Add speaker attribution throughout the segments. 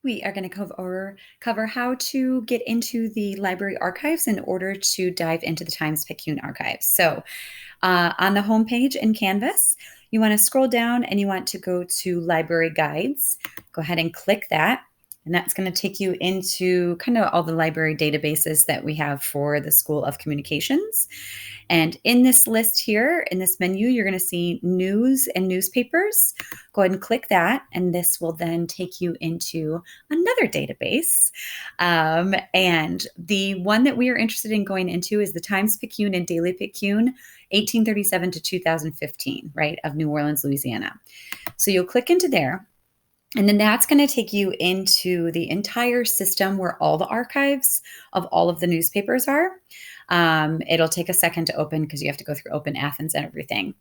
Speaker 1: We are going to cover how to get into the library archives in order to dive into the Times-Picayune archives. So on the homepage in Canvas, you want to scroll down and you want to go to Library Guides. Go ahead and click that. And that's going to take you into kind of all the library databases that we have for the School of Communications. And in this list here, in this menu, you're going to see news and newspapers. Go ahead and click that, and this will then take you into another database. And the one that we are interested in going into is the Times-Picayune and Daily-Picayune, 1837 to 2015, right, of New Orleans, Louisiana. So you'll click into there. And then that's going to take you into the entire system where all the archives of all of the newspapers are. It'll take a second to open because you have to go through Open Athens and everything.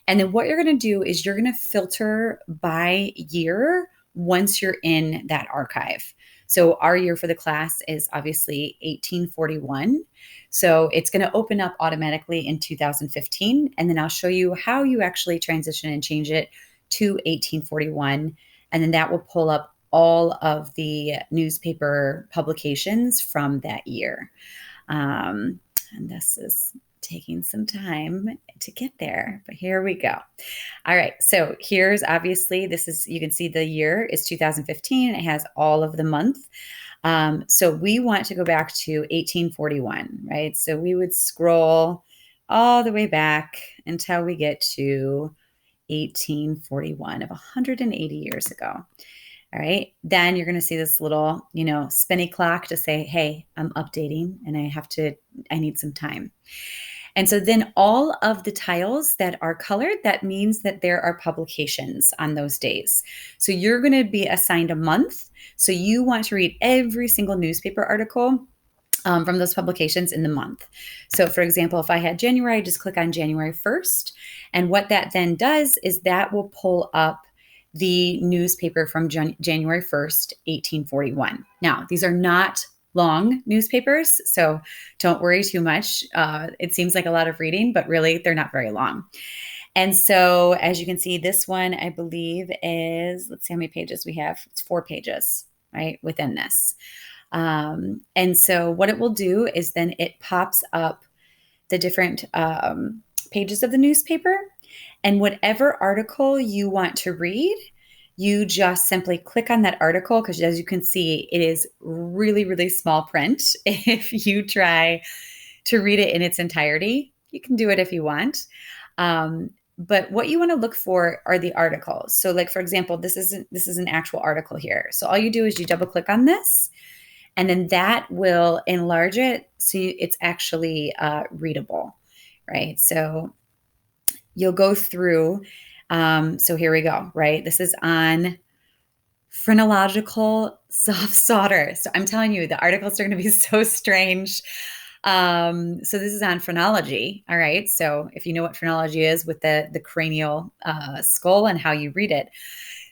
Speaker 1: And then what you're going to do is you're going to filter by year once you're in that archive. So our year for the class is obviously 1841. So it's going to open up automatically in 2015. And then I'll show you how you actually transition and change it to 1841. And then that will pull up all of the newspaper publications from that year. And this is taking some time to get there, but here we go. All right, so here's obviously, you can see the year is 2015. It has all of the month. So we want to go back to 1841, right? So we would scroll all the way back until we get to 1841 of 180 years ago. All right. Then you're going to see this little, spinny clock to say, hey, I'm updating and I need some time. And so then all of the tiles that are colored, that means that there are publications on those days. So you're going to be assigned a month. So you want to read every single newspaper article from those publications in the month. So for example, if I had January, I just click on January 1st. And what that then does is that will pull up the newspaper from January 1st, 1841. Now, these are not long newspapers, so don't worry too much. It seems like a lot of reading, but really they're not very long. And so as you can see, this one, I believe is, let's see how many pages we have. It's 4 pages, right, within this. And so what it will do is then it pops up the different pages of the newspaper, and whatever article you want to read, you just simply click on that article, because as you can see, it is really, really small print. If you try to read it in its entirety, you can do it if you want. But what you want to look for are the articles. So like, for example, this is an actual article here. So all you do is you double click on this, and then that will enlarge it so it's actually readable, right? So you'll go through. So here we go, right? This is on phrenological soft solder. So I'm telling you, the articles are going to be so strange. So this is on phrenology. All right. So if you know what phrenology is, with the cranial skull and how you read it.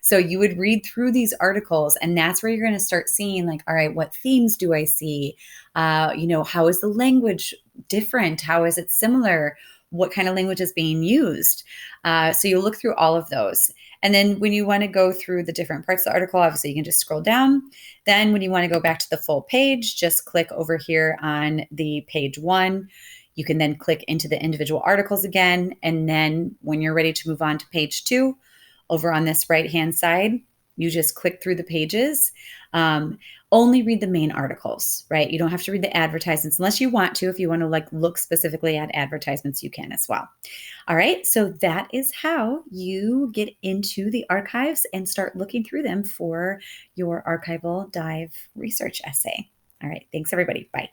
Speaker 1: So you would read through these articles, and that's where you're going to start seeing, like, all right, what themes do I see? How is the language different? How is it similar? What kind of language is being used? So you'll look through all of those. And then when you want to go through the different parts of the article, obviously you can just scroll down. Then when you want to go back to the full page, just click over here on the page 1. You can then click into the individual articles again. And then when you're ready to move on to page 2, over on this right-hand side, you just click through the pages. Only read the main articles, right? You don't have to read the advertisements unless you want to. If you want to look specifically at advertisements, you can as well. All right, so that is how you get into the archives and start looking through them for your archival dive research essay. All right, thanks everybody. Bye.